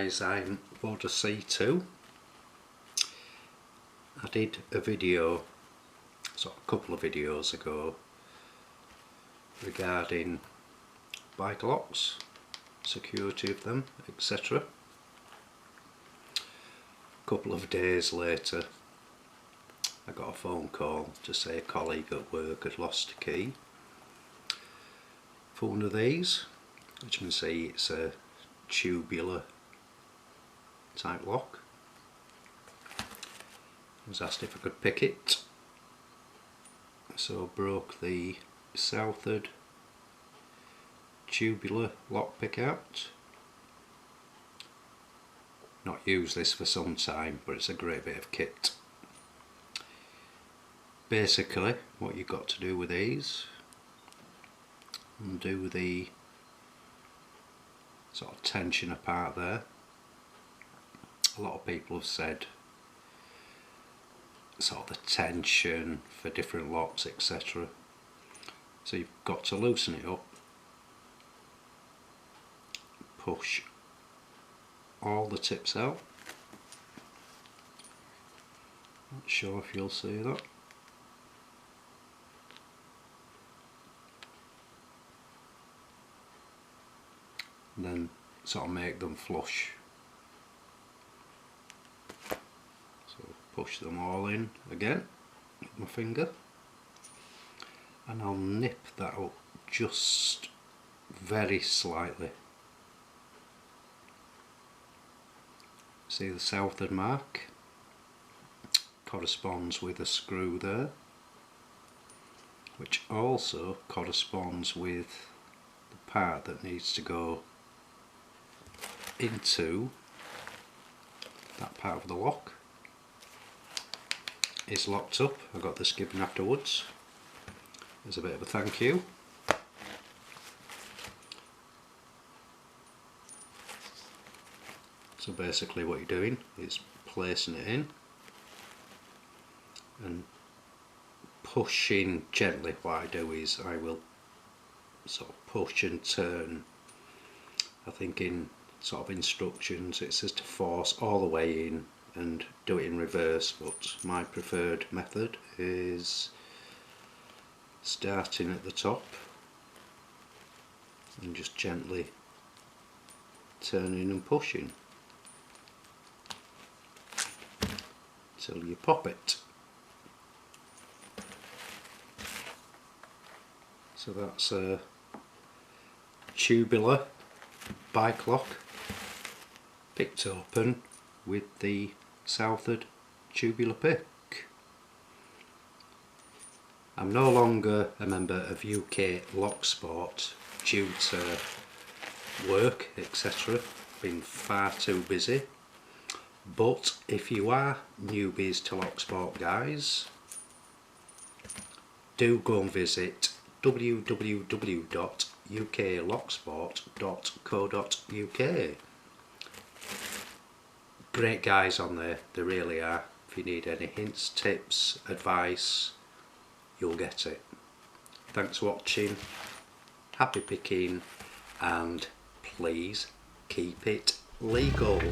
guys, I'm Voda C2. I did a video, a couple of videos ago, regarding bike locks, security of them, etc. A couple of days later I got a phone call to say a colleague at work had lost a key for one of these, which you can see it's a tubular type lock. I was asked if I could pick it, so I broke the Southord tubular lock pick out. Not used this for some time, but it's a great bit of kit. Basically what you've got to do with these, undo the sort of tension apart there. A lot of people have said sort of the tension for different locks, etc. So you've got to loosen it up, push all the tips out. Not sure if you'll see that. And then sort of make them flush. So push them all in again with my finger, and I'll nip that up just very slightly. See the Southord mark corresponds with a screw there, which also corresponds with the part that needs to go into that part of the lock. It's locked up. I got this given afterwards as a bit of a thank you. So basically what you're doing is placing it in and pushing gently. What I do is I will sort of push and turn. I think in sort of instructions it says to force all the way in and do it in reverse, but my preferred method is starting at the top and just gently turning and pushing till you pop it. So that's a tubular bike lock picked open with the Southord tubular pick. I'm no longer a member of UK Lock Sport due to work, etc. Been far too busy. But if you are newbies to Lock Sport, guys, do go and visit www.uklocksport.co.uk. Great guys on there, they really are. If you need any hints, tips, advice, you'll get it. Thanks for watching, happy picking, and please keep it legal.